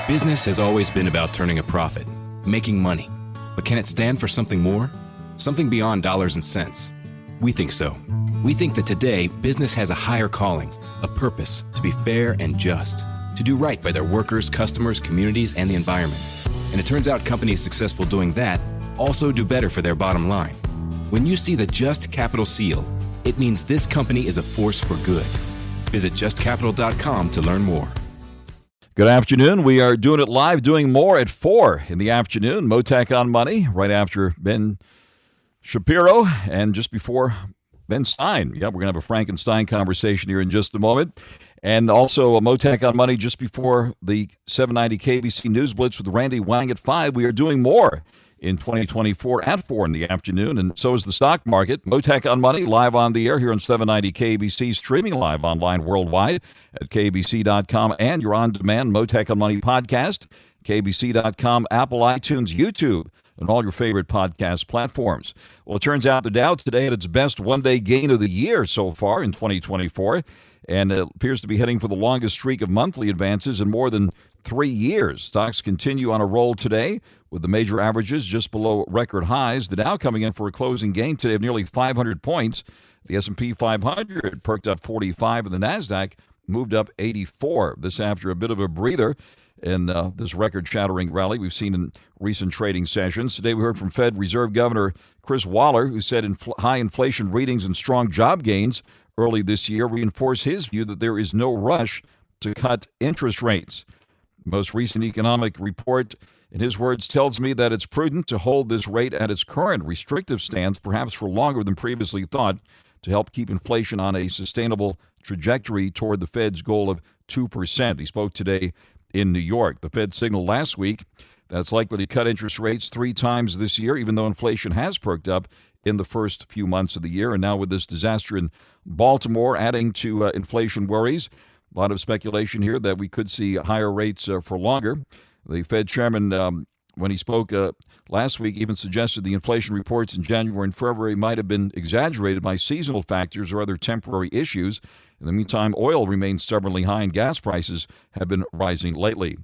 Business has always been about turning a profit, making money. But can it stand for something more? Something beyond dollars and cents? We think so. We think that today, business has a higher calling, a purpose to be fair and just, to do right by their workers, customers, communities, and the environment. And it turns out companies successful doing that also do better for their bottom line. When you see the Just Capital seal, it means this company is a force for good. Visit justcapital.com to learn more. Good afternoon. We are doing it live, doing more at 4 in the afternoon. Motec on Money, right after Ben Shapiro and just before Ben Stein. Yeah, we're going to have a Frank-n-Stein conversation here in just a moment. And also a Motec on Money just before the 790 KBC News Blitz with Randy Wang at 5. We are doing more in 2024 at 4 in the afternoon, and so is the stock market. Motec on Money live on the air here on 790 KBC, streaming live online worldwide at kbc.com, and your on-demand Motec on Money podcast, kbc.com, Apple, iTunes, YouTube, and all your favorite podcast platforms. Well, it turns out the Dow today had its best one-day gain of the year so far in 2024, and it appears to be heading for the longest streak of monthly advances in more than 3 years. Stocks continue on a roll today with the major averages just below record highs. The Dow coming in for a closing gain today of nearly 500 points. The S&P 500 perked up 45, and the NASDAQ moved up 84. This after a bit of a breather in this record-shattering rally we've seen in recent trading sessions. Today we heard from Fed Reserve Governor Chris Waller, who said high inflation readings and strong job gains early this year reinforce his view that there is no rush to cut interest rates. The most recent economic report, in his words, tells me that it's prudent to hold this rate at its current restrictive stance, perhaps for longer than previously thought, to help keep inflation on a sustainable trajectory toward the Fed's goal of 2%. He spoke today in New York. The Fed signaled last week that it's likely to cut interest rates 3 times this year, even though inflation has perked up in the first few months of the year. And now with this disaster in Baltimore adding to inflation worries, a lot of speculation here that we could see higher rates for longer. The Fed chairman, when he spoke last week, even suggested the inflation reports in January and February might have been exaggerated by seasonal factors or other temporary issues. In the meantime, oil remains stubbornly high and gas prices have been rising lately.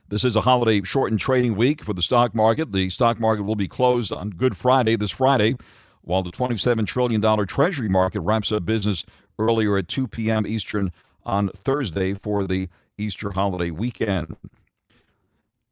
This is a holiday-shortened trading week for the stock market. The stock market will be closed on Good Friday, this Friday, while the $27 trillion Treasury market wraps up business earlier at 2 p.m. Eastern on Thursday for the Easter holiday weekend.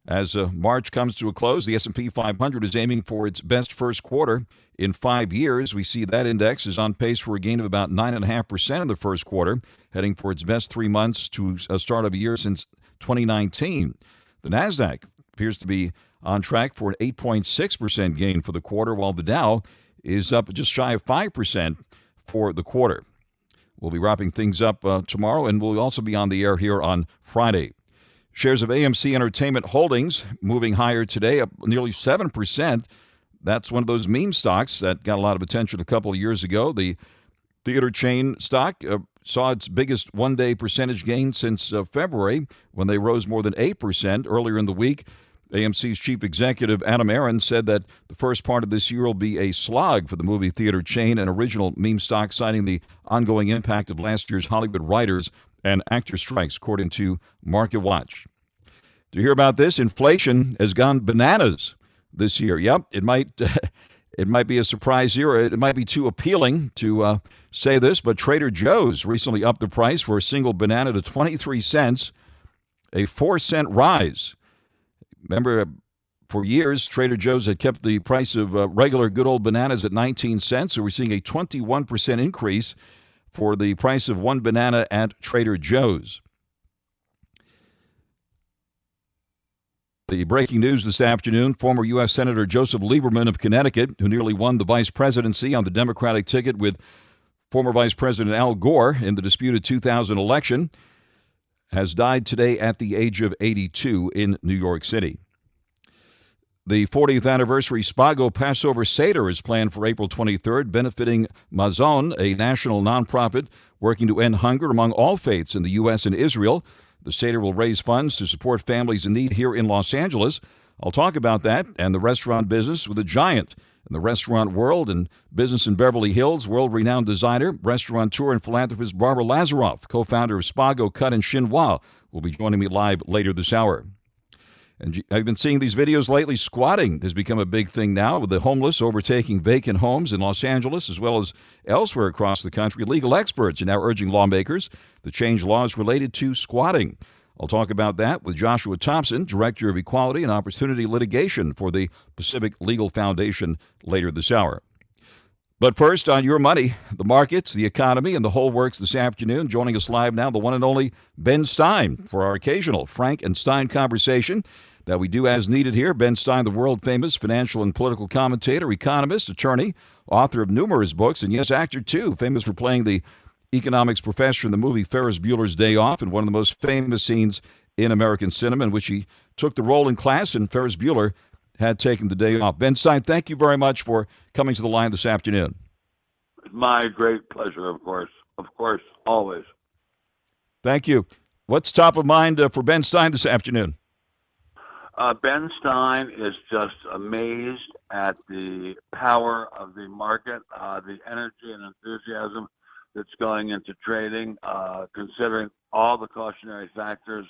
As March comes to a close, the S&P 500 is aiming for its best first quarter in 5 years. We see that index is on pace for a gain of about 9.5% in the first quarter, heading for its best 3 months to a start of a year since 2019. The NASDAQ appears to be on track for an 8.6% gain for the quarter, while the Dow is up just shy of 5% for the quarter. We'll be wrapping things up tomorrow, and we'll also be on the air here on Friday. Shares of AMC Entertainment Holdings moving higher today, up nearly 7%. That's one of those meme stocks that got a lot of attention a couple of years ago. The theater chain stock saw its biggest one-day percentage gain since February, when they rose more than 8% earlier in the week. AMC's chief executive, Adam Aron, said that the first part of this year will be a slog for the movie theater chain and original meme stock, citing the ongoing impact of last year's Hollywood writers and actor strikes, according to Market Watch. Do you hear about this? Inflation has gone bananas this year. Yep, it might be a surprise here. It might be too appealing to say this, but Trader Joe's recently upped the price for a single banana to 23 cents, a 4-cent rise. Remember, for years, Trader Joe's had kept the price of regular good old bananas at 19 cents, so we're seeing a 21% increase for the price of one banana at Trader Joe's. The breaking news this afternoon, former U.S. Senator Joseph Lieberman of Connecticut, who nearly won the vice presidency on the Democratic ticket with former Vice President Al Gore in the disputed 2000 election, has died today at the age of 82 in New York City. The 40th anniversary Spago Passover Seder is planned for April 23rd, benefiting Mazon, a national nonprofit working to end hunger among all faiths in the U.S. and Israel. The Seder will raise funds to support families in need here in Los Angeles. I'll talk about that and the restaurant business with a giant in the restaurant world and business in Beverly Hills. World-renowned designer, restaurateur, and philanthropist Barbara Lazeroff, co-founder of Spago Cut and Chinois, will be joining me live later this hour. And I've been seeing these videos lately. Squatting has become a big thing now, with the homeless overtaking vacant homes in Los Angeles as well as elsewhere across the country. Legal experts are now urging lawmakers to change laws related to squatting. I'll talk about that with Joshua Thompson, Director of Equality and Opportunity Litigation for the Pacific Legal Foundation, later this hour. But first, on your money, the markets, the economy, and the whole works this afternoon. Joining us live now, the one and only Ben Stein for our occasional Frank-n-Stein conversation that we do as needed here. Ben Stein, the world-famous financial and political commentator, economist, attorney, author of numerous books, and yes, actor too, famous for playing the economics professor in the movie Ferris Bueller's Day Off, and one of the most famous scenes in American cinema in which he took the role in class, and Ferris Bueller had taken the day off. Ben Stein, thank you very much for coming to the line this afternoon. My great pleasure, of course, always. Thank you. What's top of mind for Ben Stein this afternoon? Ben Stein is just amazed at the power of the market, the energy and enthusiasm that's going into trading, considering all the cautionary factors.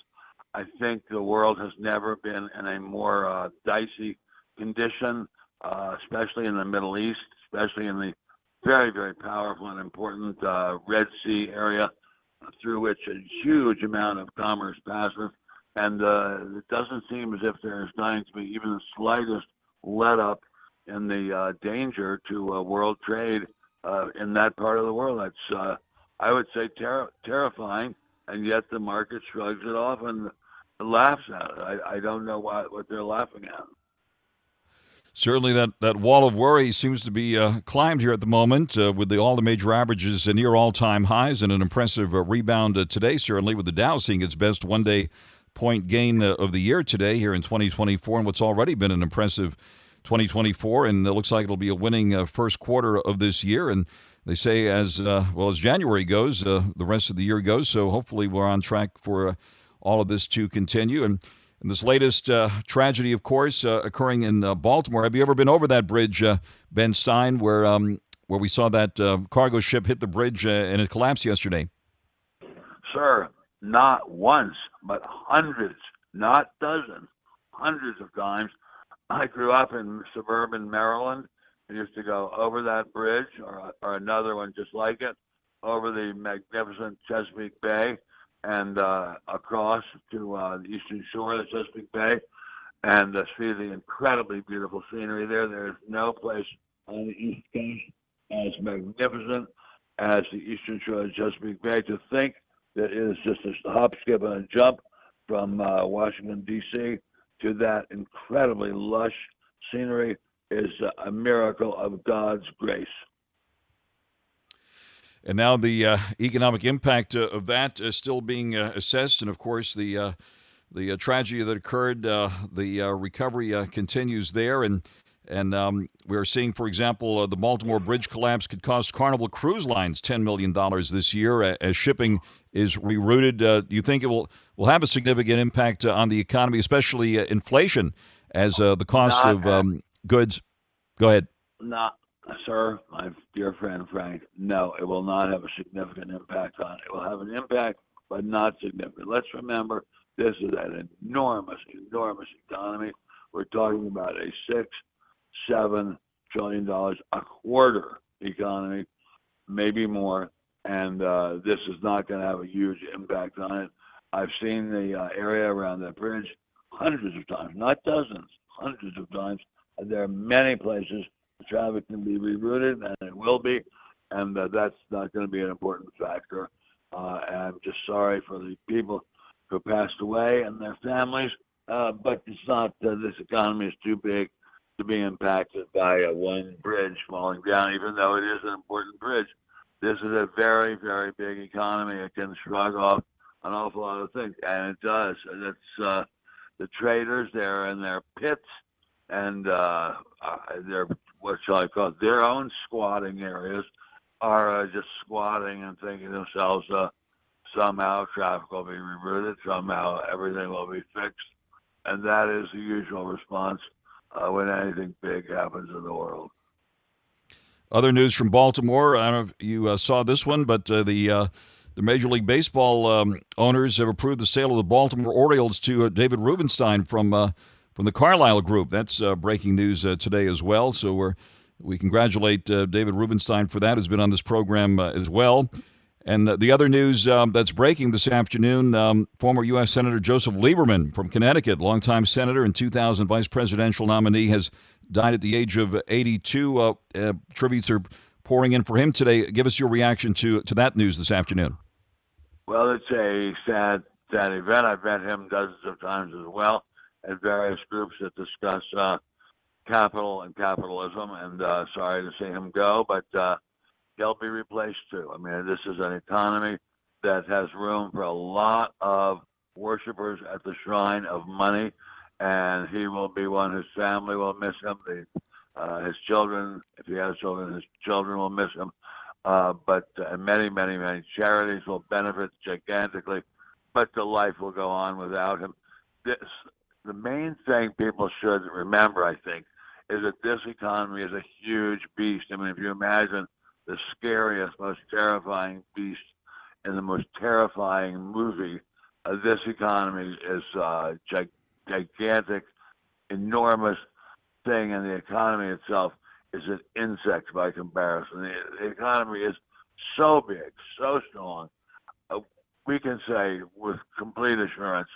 I think the world has never been in a more dicey condition, especially in the Middle East, especially in the very, very powerful and important Red Sea area, through which a huge amount of commerce passes. And it doesn't seem as if there is going to be even the slightest let up in the danger to world trade in that part of the world. That's, I would say, terrifying, and yet the market shrugs it off and laughs at it. I don't know what they're laughing at. Certainly that wall of worry seems to be climbed here at the moment with all the major averages near all-time highs and an impressive rebound today, certainly with the Dow seeing its best one-day point gain of the year today here in 2024, and what's already been an impressive 2024, and it looks like it'll be a winning first quarter of this year. And they say as well as January goes, the rest of the year goes, so hopefully we're on track for all of this to continue. And this latest tragedy, of course, occurring in Baltimore. Have you ever been over that bridge, Ben Stein, where we saw that cargo ship hit the bridge and it collapsed yesterday? Sir, not once, but hundreds, not dozens, hundreds of times. I grew up in suburban Maryland. I used to go over that bridge or another one just like it, over the magnificent Chesapeake Bay and across to the eastern shore of the Chesapeake Bay, and see the incredibly beautiful scenery there. There is no place on the East Coast as magnificent as the eastern shore of the Chesapeake Bay. To think that it is just a hop, skip, and a jump from Washington, D.C. to that incredibly lush scenery is a miracle of God's grace. And now the economic impact of that is still being assessed. And, of course, the tragedy that occurred, the recovery continues there. And we're seeing, for example, the Baltimore Bridge collapse could cost Carnival Cruise Lines $10 million this year as shipping is rerouted. Do you think it will have a significant impact on the economy, especially inflation, as the cost of goods? Go ahead. Not, sir, my dear friend Frank, no, it will not have a significant impact on it. It will have an impact, but not significant. Let's remember, this is an enormous, enormous economy. We're talking about a $6-7 trillion a quarter economy, maybe more, and this is not going to have a huge impact on it. I've seen the area around that bridge hundreds of times, not dozens, hundreds of times. There are many places the traffic can be rerouted, and it will be, and that's not going to be an important factor. And I'm just sorry for the people who passed away and their families, but it's not, this economy is too big to be impacted by one bridge falling down, even though it is an important bridge. This is a very, very big economy. It can shrug off an awful lot of things, and it does. And it's the traders there in their pits and their, what shall I call it, their own squatting areas are just squatting and thinking to themselves, somehow traffic will be rerouted, somehow everything will be fixed. And that is the usual response when anything big happens in the world. Other news from Baltimore. I don't know if you saw this one, but the Major League Baseball owners have approved the sale of the Baltimore Orioles to David Rubenstein from the Carlyle Group. That's breaking news today as well. So we congratulate David Rubenstein for that, who's been on this program as well. And the other news that's breaking this afternoon, former U.S. Senator Joseph Lieberman from Connecticut, longtime senator and 2000 vice presidential nominee, has died at the age of 82. Tributes are pouring in for him today. Give us your reaction to that news this afternoon. Well, it's a sad event. I've met him dozens of times as well at various groups that discuss capital and capitalism, and sorry to see him go, but he'll be replaced too. I mean, this is an economy that has room for a lot of worshipers at the shrine of money, and he will be one whose family will miss him. His children, if he has children, his children will miss him. But many, many, many charities will benefit gigantically, but the life will go on without him. The main thing people should remember, I think, is that this economy is a huge beast. I mean, if you imagine the scariest, most terrifying beast in the most terrifying movie, this economy is a gigantic, enormous thing, and the economy itself is an insect by comparison. The economy is so big, so strong. We can say with complete assurance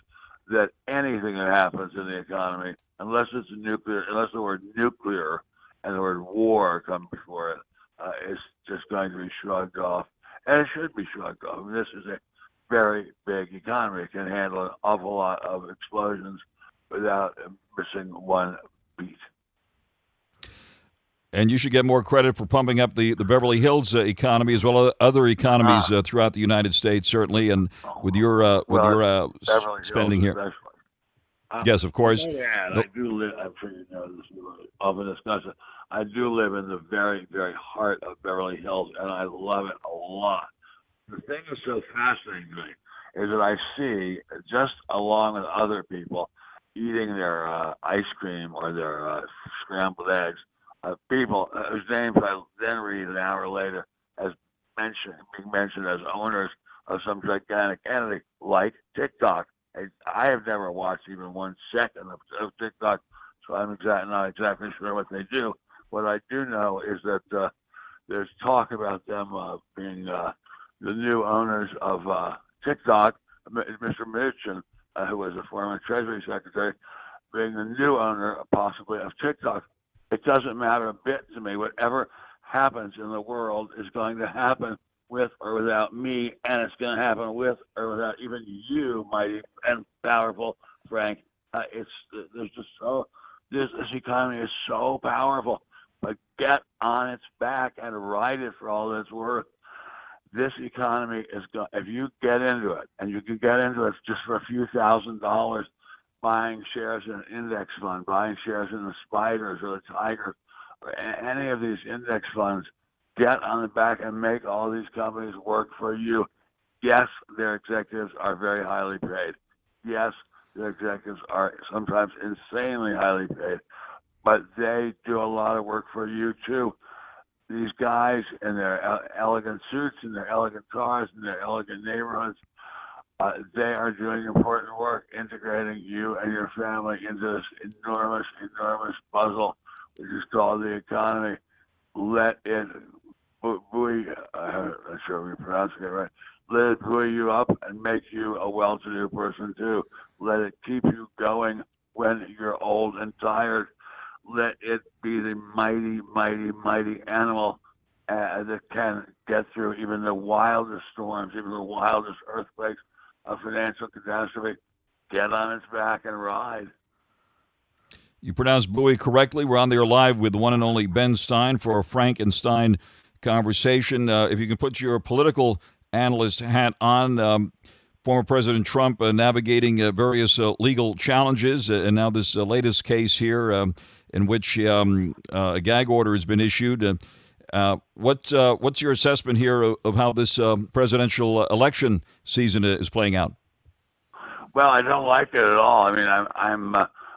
that anything that happens in the economy, unless the word nuclear and the word war come before it, is just going to be shrugged off, and it should be shrugged off. I mean, this is a very big economy. It can handle an awful lot of explosions without missing one beat. And you should get more credit for pumping up the Beverly Hills economy as well as other economies throughout the United States, certainly, and with your spending here. Yes, of course. I do live. I'm sure you know this. Often discussed it. I do live in the very, very heart of Beverly Hills, and I love it a lot. The thing that's so fascinating to me is that I see, just along with other people, eating their ice cream or their scrambled eggs, people whose names I then read an hour later as being mentioned as owners of some gigantic entity like TikTok. I have never watched even 1 second of TikTok, so I'm not exactly sure what they do. What I do know is that there's talk about them being the new owners of TikTok. Mr. Mnuchin, who was a former Treasury Secretary, being the new owner, possibly, of TikTok. It doesn't matter a bit to me. Whatever happens in the world is going to happen with or without me, and it's going to happen with or without even you, mighty and powerful Frank. This economy is so powerful, but get on its back and ride it for all that it's worth. This economy is going. If you get into it, and you can get into it just for a few $1,000s, buying shares in an index fund, buying shares in the Spiders or the Tigers, or any of these index funds, get on the back and make all these companies work for you. Yes, their executives are very highly paid. Yes, their executives are sometimes insanely highly paid, but they do a lot of work for you too. These guys in their elegant suits, in their elegant cars, in their elegant neighborhoods, they are doing important work integrating you and your family into this enormous, enormous puzzle, which is called the economy. Let it buoy, I'm not sure we pronounce it right, let it buoy you up and make you a well-to-do person too. Let it keep you going when you're old and tired. Let it be the mighty, mighty, mighty animal that can get through even the wildest storms, even the wildest earthquakes, a financial catastrophe. Get on its back and ride. You pronounced buoy correctly. We're on there live with the one and only Ben Stein for a Frank-n-Stein conversation. If you can put your political analyst hat on, former President Trump navigating various legal challenges, and now this latest case here in which a gag order has been issued. What's your assessment here of how this presidential election season is playing out? Well, I don't like it at all. I mean,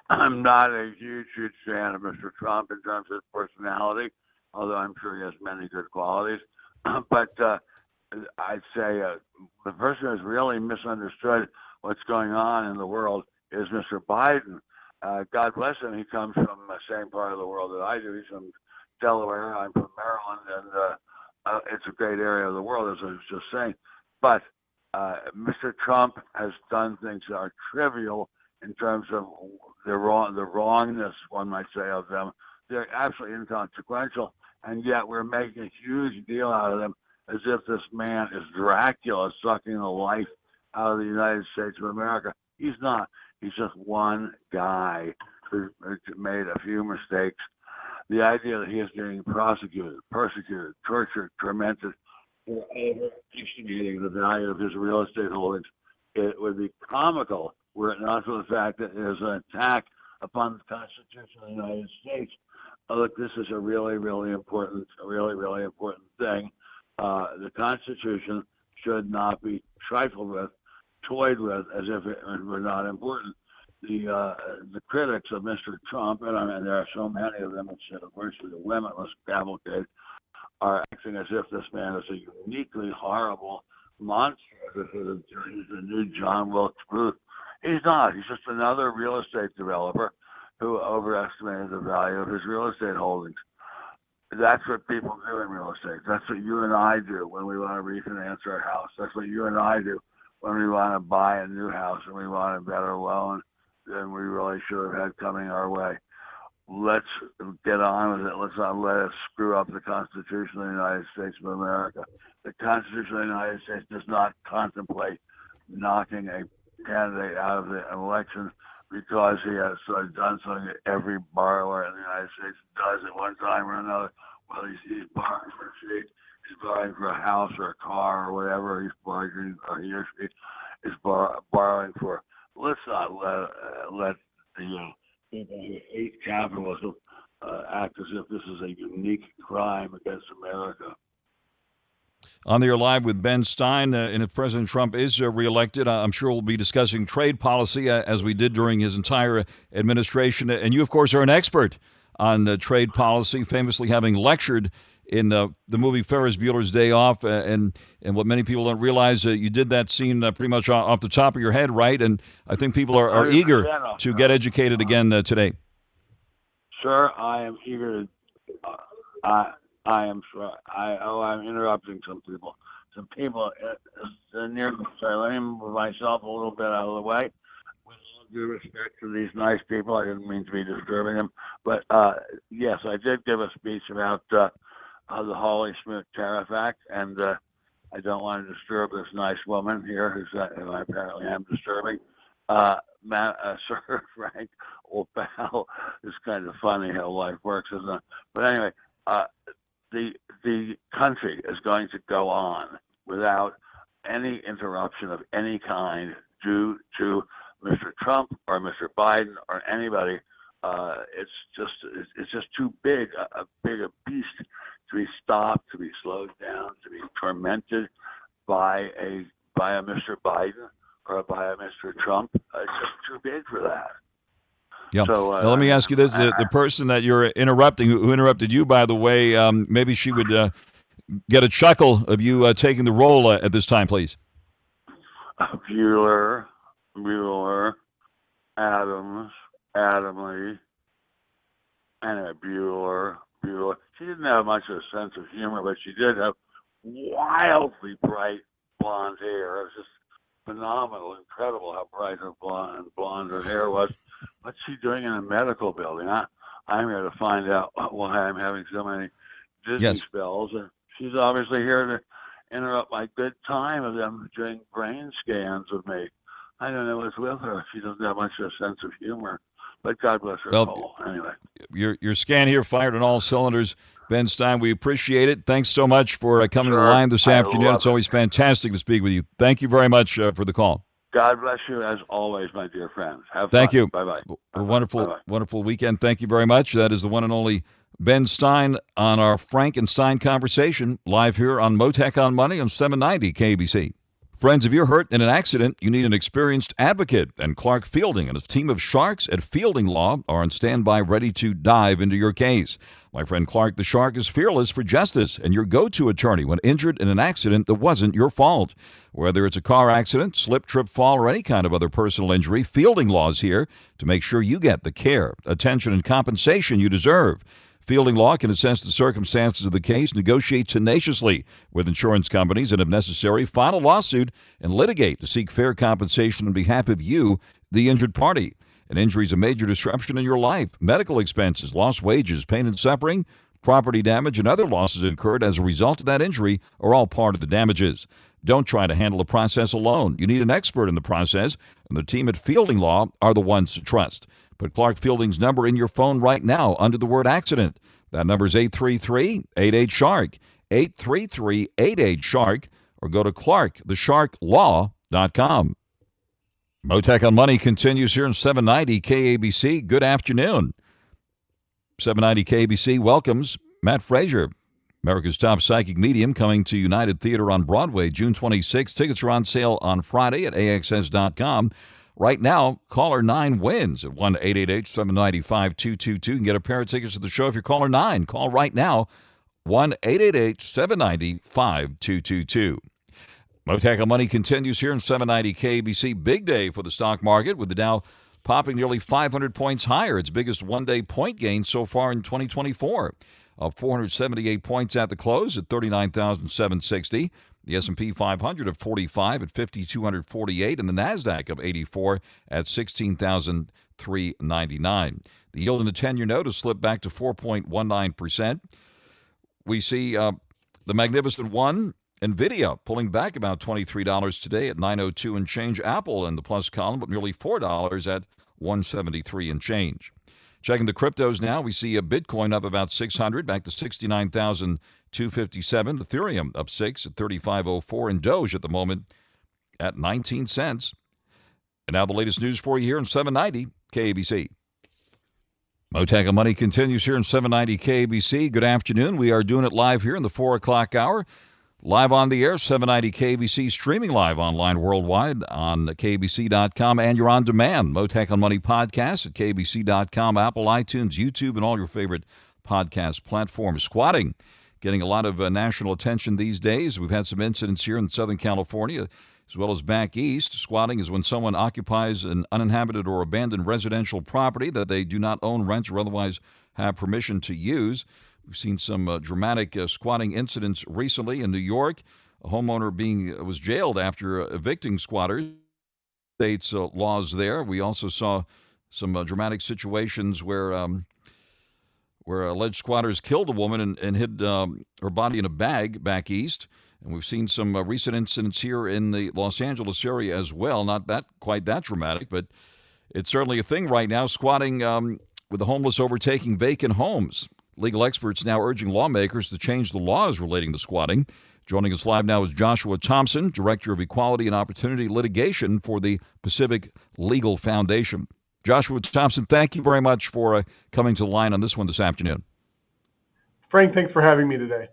I'm not a huge fan of Mr. Trump in terms of his personality. although I'm sure he has many good qualities. But I'd say the person who's really misunderstood what's going on in the world is Mr. Biden. God bless him. He comes from the same part of the world that I do. He's from Delaware. I'm from Maryland, and it's a great area of the world, as I was just saying. But Mr. Trump has done things that are trivial in terms of the wrongness, one might say, of them. They're absolutely inconsequential, and yet we're making a huge deal out of them as if this man is Dracula sucking the life out of the United States of America. He's not. He's just one guy who made a few mistakes. The idea that he is getting prosecuted, persecuted, tortured, tormented for overestimating the value of his real estate holdings, it would be comical were it not for the fact that it is an attack upon the Constitution of the United States. Look, this is a really, really important thing. The Constitution should not be trifled with, toyed with, as if it were not important. The critics of Mr. Trump, and there are so many of them, it's virtually a limitless cavalcade, are acting as if this man is a uniquely horrible monster, as if he's the new John Wilkes Booth. He's not. He's just another real estate developer who overestimated the value of his real estate holdings. That's what people do in real estate. That's what you and I do when we want to refinance our house. That's what you and I do when we want to buy a new house and we want a better loan than we really should have had coming our way. Let's get on with it. Let's not let it screw up the Constitution of the United States of America. The Constitution of the United States does not contemplate knocking a candidate out of the election because he has done something that every borrower in the United States does at one time or another. Whether he's borrowing for a sheet, he's borrowing for a house or a car or whatever he's borrowing, or he or she is borrowing for. Let's not let the people who hate capitalism act as if this is a unique crime against America. On the air live with Ben Stein, and if President Trump is reelected, I'm sure we'll be discussing trade policy as we did during his entire administration. And you, of course, are an expert on trade policy, famously having lectured in the movie Ferris Bueller's Day Off. And what many people don't realize, you did that scene pretty much off the top of your head, right? And I think people are eager to get educated again today. Sir, I am eager to... I am sorry. I'm interrupting some people. Some people near me. Sorry, let me move myself a little bit out of the way. With all due respect to these nice people, I didn't mean to be disturbing them. But yes, I did give a speech about the Hawley-Smith Tariff Act, and I don't want to disturb this nice woman here who I apparently am disturbing. Sir Frank, old pal, it's kind of funny how life works, isn't it? But anyway, the country is going to go on without any interruption of any kind due to Mr. Trump or Mr. Biden or anybody. It's just too big a beast to be stopped, to be slowed down, to be tormented by a Mr. Biden or by a Mr. Trump. It's just too big for that. Yeah. So, now, let me ask you this: the person that you're interrupting, who interrupted you, by the way, maybe she would get a chuckle of you taking the role at this time, please. Bueller, Adams, Adamley, and Bueller. She didn't have much of a sense of humor, but she did have wildly bright blonde hair. It was just phenomenal, incredible how bright her blonde her hair was. What's she doing in a medical building? I'm here to find out why I'm having so many dizzy spells. And she's obviously here to interrupt my good time of them doing brain scans with me. I don't know what's with her. She doesn't have much of a sense of humor. But God bless her soul. Anyway. Your scan here fired on all cylinders. Ben Stein, we appreciate it. Thanks so much for coming to the line this afternoon. It's always fantastic to speak with you. Thank you very much for the call. God bless you, as always, my dear friends. Have fun. Thank you. Bye-bye. A wonderful weekend. Thank you very much. That is the one and only Ben Stein on our Frank-n-Stein conversation, live here on Motec on Money on 790 KBC. Friends, if you're hurt in an accident, you need an experienced advocate, and Clark Fielding and his team of sharks at Fielding Law are on standby ready to dive into your case. My friend Clark the Shark is fearless for justice and your go-to attorney when injured in an accident that wasn't your fault. Whether it's a car accident, slip, trip, fall, or any kind of other personal injury, Fielding Law is here to make sure you get the care, attention, and compensation you deserve. Fielding Law can assess the circumstances of the case, negotiate tenaciously with insurance companies, and if necessary, file a lawsuit and litigate to seek fair compensation on behalf of you, the injured party. An injury is a major disruption in your life. Medical expenses, lost wages, pain and suffering, property damage, and other losses incurred as a result of that injury are all part of the damages. Don't try to handle the process alone. You need an expert in the process, and the team at Fielding Law are the ones to trust. Put Clark Fielding's number in your phone right now under the word accident. That number is 833-88-SHARK, 833-88-SHARK, or go to clarkthesharklaw.com. Motec on Money continues here in 790 KABC. Good afternoon. 790 KABC welcomes Matt Frazier, America's top psychic medium, coming to United Theater on Broadway June 26th. Tickets are on sale on Friday at AXS.com. Right now, caller 9 wins at 1-888-795-2222. You can get a pair of tickets to the show if you're caller 9. Call right now, 1-888-795-2222. Motec on Money continues here in 790 KABC. Big day for the stock market with the Dow popping nearly 500 points higher, its biggest one-day point gain so far in 2024. Up 478 points at the close at 39,760. The S&P 500 of 45 at 5,248, and the NASDAQ of 84 at 16,399. The yield in the 10-year note has slipped back to 4.19%. We see the Magnificent One, NVIDIA, pulling back about $23 today at $902 and change. Apple in the plus column, but nearly $4 at $173 and change. Checking the cryptos now, we see a Bitcoin up about 600, back to 69,257. Ethereum up 6 at 35.04, and Doge at the moment at 19 cents. And now the latest news for you here in 790 KABC. Motec on Money continues here in 790 KABC. Good afternoon. We are doing it live here in the 4 o'clock hour. Live on the air, 790 KABC, streaming live online worldwide on KBC.com, and you're on demand. Motec on Money podcast at KBC.com, Apple, iTunes, YouTube, and all your favorite podcast platforms. Squatting getting a lot of national attention these days. We've had some incidents here in Southern California as well as back east. Squatting is when someone occupies an uninhabited or abandoned residential property that they do not own, rent, or otherwise have permission to use. We've seen some dramatic squatting incidents recently in New York. A homeowner was jailed after evicting squatters. States laws there. We also saw some dramatic situations where alleged squatters killed a woman and hid her body in a bag back east. And we've seen some recent incidents here in the Los Angeles area as well. Not quite that dramatic, but it's certainly a thing right now. Squatting with the homeless overtaking vacant homes. Legal experts now urging lawmakers to change the laws relating to squatting. Joining us live now is Joshua Thompson, Director of Equality and Opportunity Litigation for the Pacific Legal Foundation. Joshua Thompson, thank you very much for coming to the line on this one this afternoon. Frank, thanks for having me today.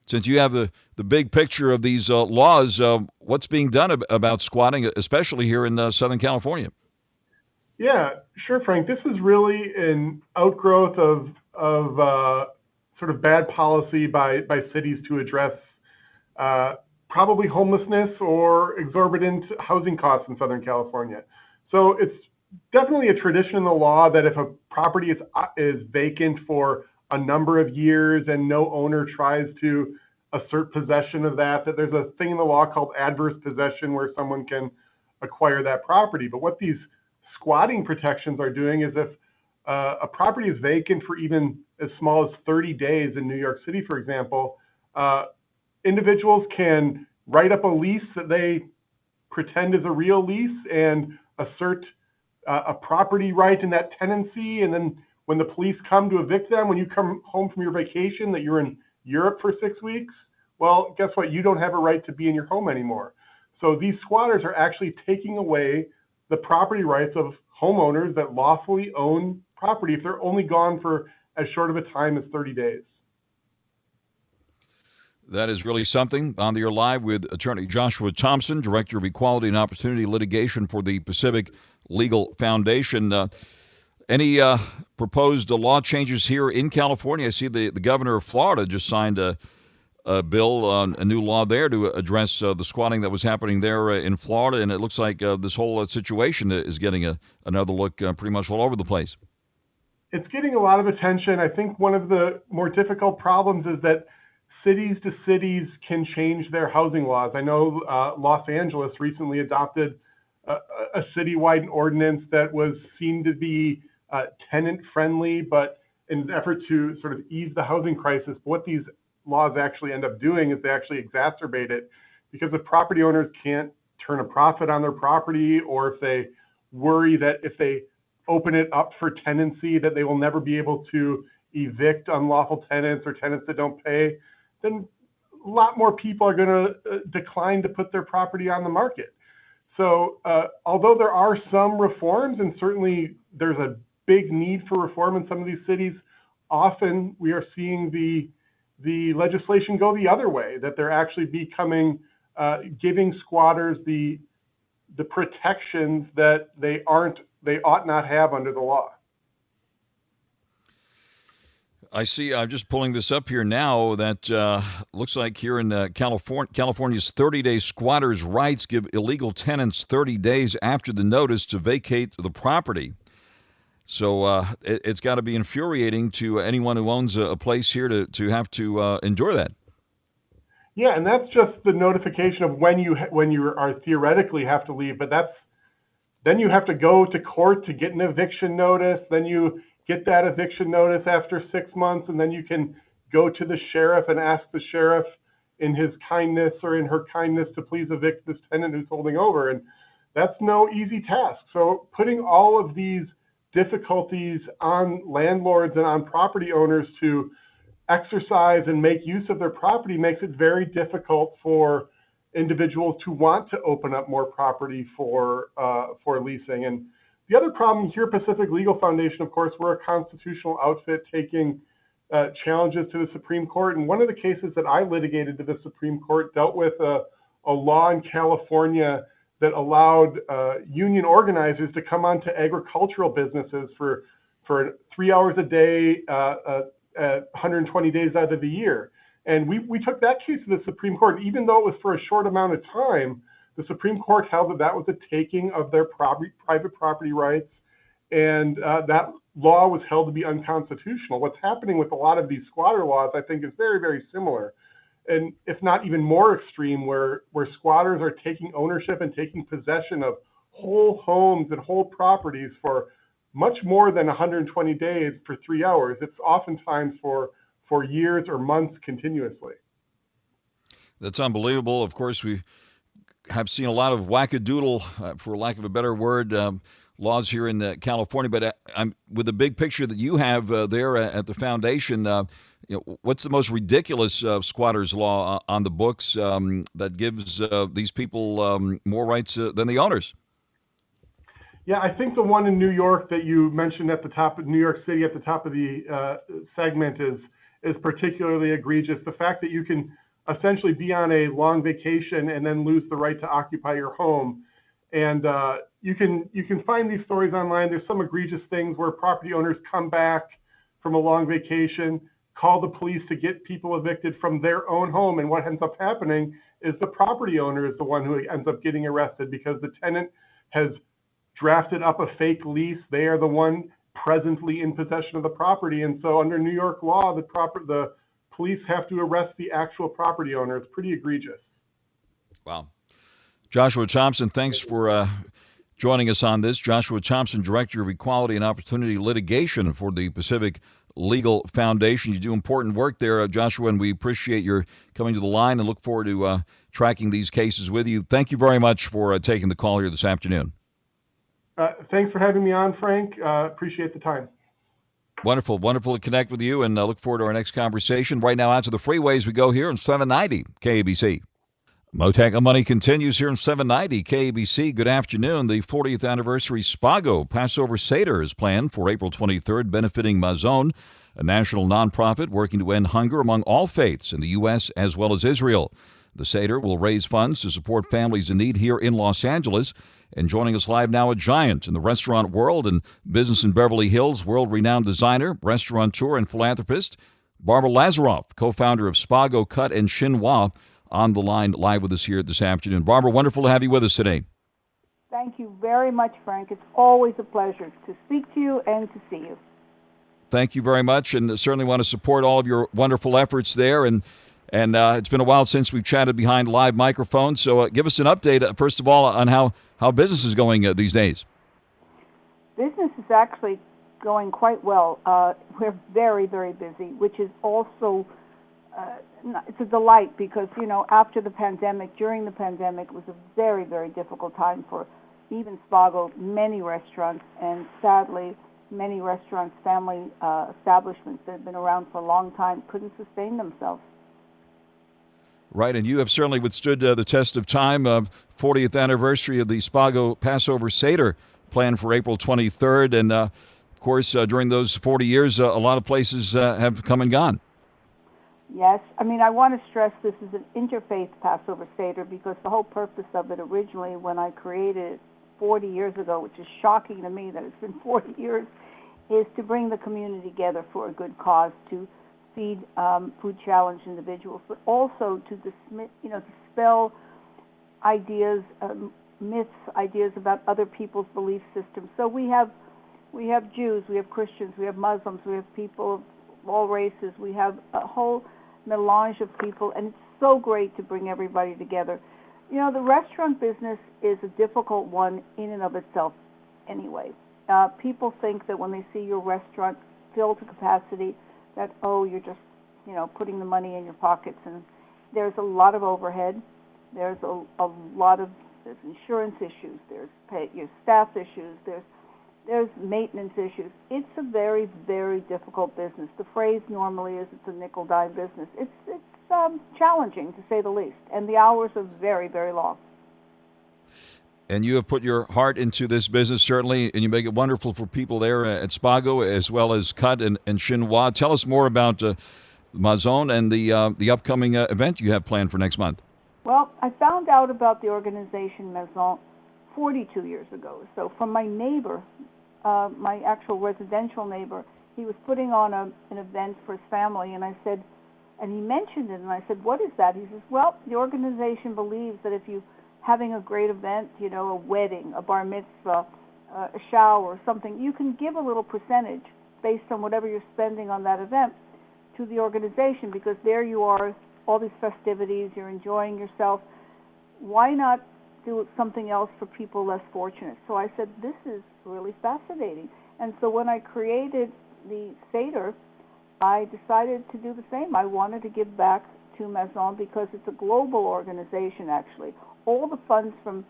Since you have the big picture of these laws, what's being done about squatting, especially here in Southern California? Yeah, sure, Frank. This is really an outgrowth of sort of bad policy by cities to address probably homelessness or exorbitant housing costs in Southern California. So it's definitely a tradition in the law that if a property is vacant for a number of years and no owner tries to assert possession of that there's a thing in the law called adverse possession where someone can acquire that property. But what these squatting protections are doing is if a property is vacant for even as small as 30 days in New York City, for example, individuals can write up a lease that they pretend is a real lease and assert a property right in that tenancy. And then when the police come to evict them, when you come home from your vacation that you're in Europe for 6 weeks, well, guess what? You don't have a right to be in your home anymore. So these squatters are actually taking away the property rights of homeowners that lawfully own property if they're only gone for as short of a time as 30 days. That is really something. On the air live with attorney Joshua Thompson, Director of Equality and Opportunity Litigation for the Pacific Legal Foundation. Any proposed law changes here in California? I see the governor of Florida just signed a bill on a new law there to address the squatting that was happening there in Florida, and it looks like this whole situation is getting another look pretty much all over the place. It's getting a lot of attention. I think one of the more difficult problems is that cities to cities can change their housing laws. I know Los Angeles recently adopted a citywide ordinance that was seen to be tenant-friendly, but in an effort to sort of ease the housing crisis, what these laws actually end up doing is they actually exacerbate it, because if property owners can't turn a profit on their property, or if they worry that if they open it up for tenancy that they will never be able to evict unlawful tenants or tenants that don't pay, then a lot more people are going to decline to put their property on the market. So although there are some reforms, and certainly there's a big need for reform in some of these cities, often we are seeing the legislation go the other way, that they're actually becoming, giving squatters the protections that they ought not have under the law. I see. I'm just pulling this up here now. That looks like here in California's 30-day squatters' rights give illegal tenants 30 days after the notice to vacate the property. So it's got to be infuriating to anyone who owns a place here to have to endure that. Yeah, and that's just the notification of when you are theoretically have to leave, but then you have to go to court to get an eviction notice. Then you get that eviction notice after 6 months, and then you can go to the sheriff and ask the sheriff in his kindness or in her kindness to please evict this tenant who's holding over. And that's no easy task. So putting all of these difficulties on landlords and on property owners to exercise and make use of their property makes it very difficult for individuals to want to open up more property for leasing. And the other problem here, Pacific Legal Foundation, of course, we're a constitutional outfit taking challenges to the Supreme Court. And one of the cases that I litigated to the Supreme Court dealt with a law in California that allowed union organizers to come onto agricultural businesses for 3 hours a day, 120 days out of the year. And we took that case to the Supreme Court. Even though it was for a short amount of time, the Supreme Court held that that was a taking of their private property rights, and that law was held to be unconstitutional. What's happening with a lot of these squatter laws, I think, is very, very similar, and if not even more extreme, where squatters are taking ownership and taking possession of whole homes and whole properties for much more than 120 days for 3 hours. It's oftentimes for years or months continuously. That's unbelievable. Of course, we have seen a lot of wackadoodle, for lack of a better word, laws here in California. But I'm with the big picture that you have there at the foundation. What's the most ridiculous squatters law on the books that gives these people more rights than the owners? Yeah, I think the one in New York that you mentioned at the top of New York City at the top of the segment is particularly egregious. The fact that you can essentially be on a long vacation and then lose the right to occupy your home. And you can find these stories online. There's some egregious things where property owners come back from a long vacation, call the police to get people evicted from their own home. And what ends up happening is the property owner is the one who ends up getting arrested because the tenant has drafted up a fake lease. They are the one presently in possession of the property. And so under New York law, the police have to arrest the actual property owner. It's pretty egregious. Wow. Joshua Thompson, thanks for joining us on this. Joshua Thompson, Director of Equality and Opportunity Litigation for the Pacific Legal Foundation. You do important work there, Joshua, and we appreciate your coming to the line and look forward to tracking these cases with you. Thank you very much for taking the call here this afternoon. Thanks for having me on, Frank. Appreciate the time. Wonderful to connect with you, and look forward to our next conversation. Right now, out to the freeways we go here on 790 KABC. Motac on Money continues here on 790 KABC. Good afternoon. The 40th anniversary Spago Passover Seder is planned for April 23rd, benefiting Mazon. a national nonprofit working to end hunger among all faiths in the U.S. as well as Israel. The Seder will raise funds to support families in need here in Los Angeles. And joining us live now, a giant in the restaurant world and business in Beverly Hills, world-renowned designer, restaurateur, and philanthropist, Barbara Lazeroff, co-founder of Spago, Cut, and Chinois, on the line live with us here this afternoon. Barbara, wonderful to have you with us today. Thank you very much, Frank. It's always a pleasure to speak to you and to see you. Thank you very much, and certainly want to support all of your wonderful efforts there. And it's been a while since we've chatted behind live microphones, so give us an update, first of all, on how business is going these days. Business is actually going quite well. We're very, very busy, which is also it's a delight because, after the pandemic, during the pandemic, it was a very, very difficult time for even Spago, many restaurants, and sadly, many restaurants, family establishments that have been around for a long time couldn't sustain themselves. Right, and you have certainly withstood the test of time. 40th anniversary of the Spago Passover Seder planned for April 23rd. And, of course, during those 40 years, a lot of places have come and gone. Yes. I want to stress this is an interfaith Passover Seder because the whole purpose of it originally when I created it 40 years ago, which is shocking to me that it's been 40 years, is to bring the community together for a good cause, to feed food-challenged individuals, but also to dispel ideas, myths, ideas about other people's belief systems. So we have Jews, we have Christians, we have Muslims, we have people of all races. We have a whole melange of people, and it's so great to bring everybody together. The restaurant business is a difficult one in and of itself anyway. People think that when they see your restaurant filled to capacity, that, you're just, putting the money in your pockets. And there's a lot of overhead. There's there's insurance issues. There's your staff issues. There's maintenance issues. It's a very, very difficult business. The phrase normally is it's a nickel-dime business. It's challenging, to say the least. And the hours are very, very long. And you have put your heart into this business, certainly, and you make it wonderful for people there at Spago as well as Cut and Chinois. Tell us more about Mazon and the upcoming event you have planned for next month. Well, I found out about the organization Maison 42 years ago. So from my neighbor, my actual residential neighbor, he was putting on an event for his family, and he mentioned it, and I said, what is that? He says, well, the organization believes that if you having a great event, a wedding, a bar mitzvah, a shower, something, you can give a little percentage based on whatever you're spending on that event to the organization because there you are, all these festivities, you're enjoying yourself. Why not do something else for people less fortunate? So I said, this is really fascinating. And so when I created the Seder, I decided to do the same. I wanted to give back to Maison because it's a global organization, actually. All the funds from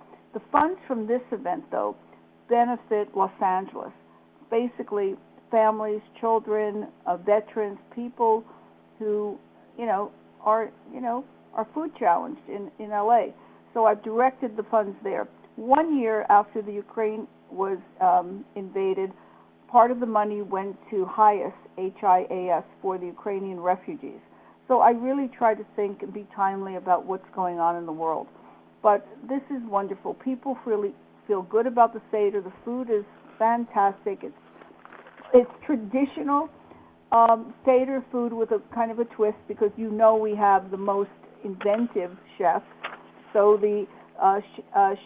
this event, though, benefit Los Angeles. Basically, families, children, veterans, people who, are food challenged in LA. So I've directed the funds there. 1 year after the Ukraine was invaded, part of the money went to HIAS, H-I-A-S, for the Ukrainian refugees. So I really try to think and be timely about what's going on in the world. But this is wonderful. People really feel good about the Seder. The food is fantastic. It's traditional Seder food with a kind of a twist because we have the most inventive chefs. So the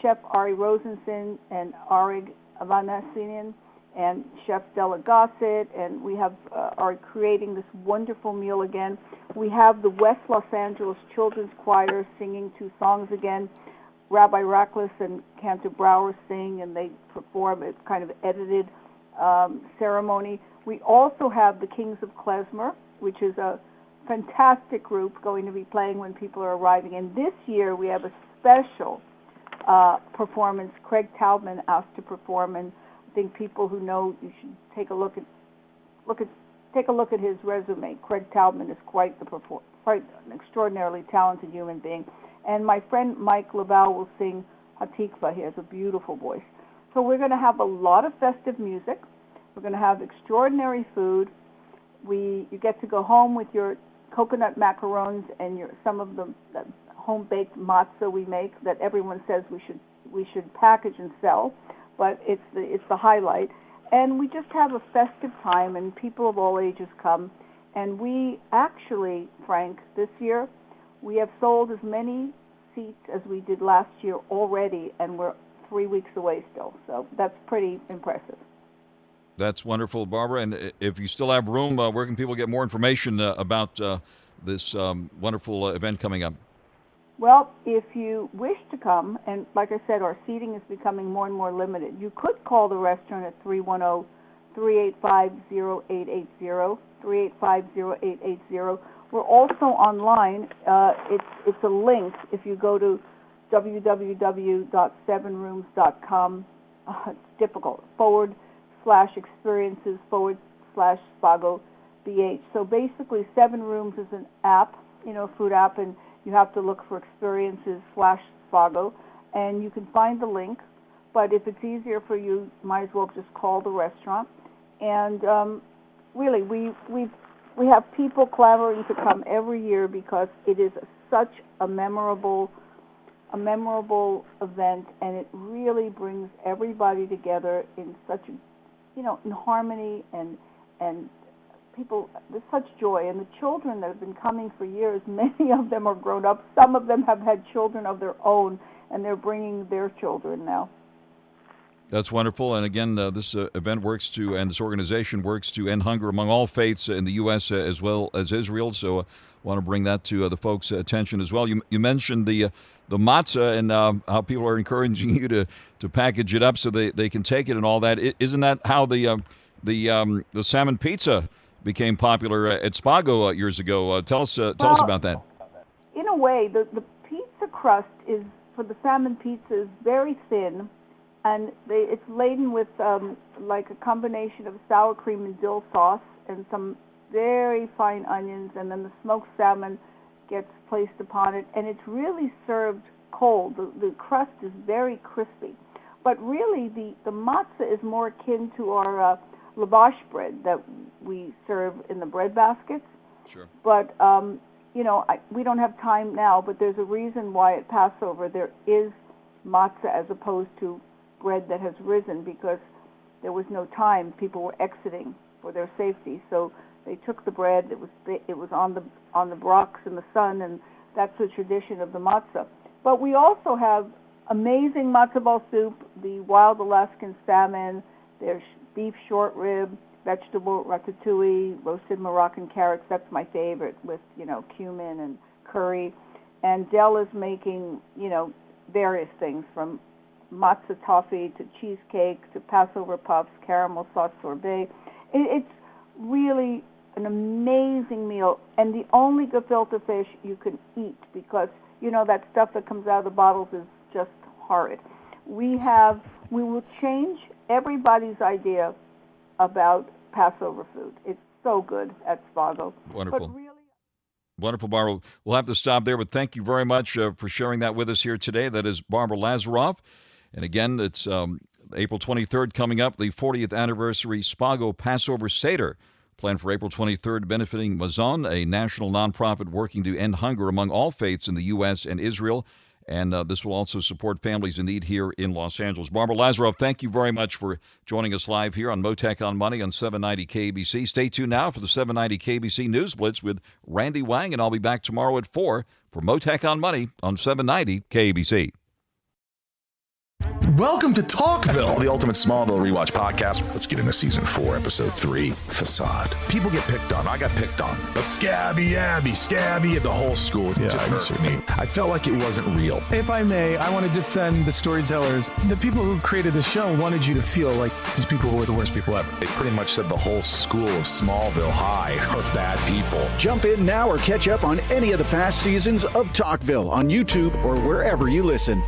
Chef Ari Rosenson and Arig Avanassian and Chef Della Gossett, and we are creating this wonderful meal again. We have the West Los Angeles Children's Choir singing 2 songs again. Rabbi Rackless and Cantor Brower sing, and they perform a kind of edited ceremony. We also have the Kings of Klezmer, which is a fantastic group going to be playing when people are arriving. And this year we have a special performance. Craig Taubman asked to perform, and I think people who know you should take a look at his resume. Craig Taubman is quite an extraordinarily talented human being. And my friend Mike Laval will sing Hatikva. He has a beautiful voice. So we're going to have a lot of festive music. We're going to have extraordinary food. You get to go home with your coconut macarons and some of the home-baked matzah we make that everyone says we should package and sell, but it's the highlight. And we just have a festive time, and people of all ages come. And we actually, Frank, this year, we have sold as many seats as we did last year already, and we're 3 weeks away still. So that's pretty impressive. That's wonderful, Barbara. And if you still have room, where can people get more information about this wonderful event coming up? Well, if you wish to come, and like I said, our seating is becoming more and more limited, you could call the restaurant at 310-385-0880, 385-0880. We're also online. It's a link. If you go to www.7rooms.com, it's difficult, /experiences/Spago BH. So basically, 7 Rooms is an app, a food app, and you have to look for experiences/Spago, and you can find the link. But if it's easier for you, might as well just call the restaurant. And really, we have people clamoring to come every year because it is such a memorable event, and it really brings everybody together in such, in harmony and people. There's such joy, and the children that have been coming for years, many of them are grown up. Some of them have had children of their own, and they're bringing their children now. That's wonderful. And again, this event and this organization works to end hunger among all faiths in the U.S. As well as Israel. So I want to bring that to the folks' attention as well. You mentioned the matzah and how people are encouraging you to package it up so they can take it and all that. Isn't that how the salmon pizza became popular at Spago years ago? Tell us about that. In a way, the pizza crust for the salmon pizza is very thin, and it's laden with like a combination of sour cream and dill sauce and some very fine onions, and then the smoked salmon gets placed upon it, and it's really served cold. The crust is very crispy. But really, the matzah is more akin to our lavash bread that we serve in the bread baskets. Sure. But, we don't have time now, but there's a reason why at Passover there is matzah as opposed to bread that has risen, because there was no time. People were exiting for their safety. So they took the bread. It was on the rocks in the sun, and that's the tradition of the matzah. But we also have amazing matzo ball soup, the wild Alaskan salmon, there's beef short rib, vegetable ratatouille, roasted Moroccan carrots. That's my favorite, with cumin and curry. And Dell is making various things from matzo toffee to cheesecake to Passover puffs, caramel sauce sorbet. It's really an amazing meal, and the only gefilte fish you can eat, because that stuff that comes out of the bottles is just horrid. We will change everybody's idea about Passover food. It's so good at Spago. Wonderful. But really, wonderful, Barbara. We'll have to stop there, but thank you very much for sharing that with us here today. That is Barbara Lazeroff. And again, it's April 23rd coming up, the 40th anniversary Spago Passover Seder, planned for April 23rd, benefiting Mazon, a national nonprofit working to end hunger among all faiths in the U.S. and Israel. And this will also support families in need here in Los Angeles. Barbara Lazeroff, thank you very much for joining us live here on Motek on Money on 790 KBC. Stay tuned now for the 790 KBC News Blitz with Randy Wang, and I'll be back tomorrow at 4 for Motek on Money on 790 KBC. Welcome to Talkville, the ultimate Smallville rewatch podcast. Let's get into season 4, episode 3, Facade. People get picked on. I got picked on. But Scabby, the whole school just hurt me. I felt like it wasn't real. If I may, I want to defend the storytellers. The people who created the show wanted you to feel like these people were the worst people ever. They pretty much said the whole school of Smallville High are bad people. Jump in now or catch up on any of the past seasons of Talkville on YouTube or wherever you listen.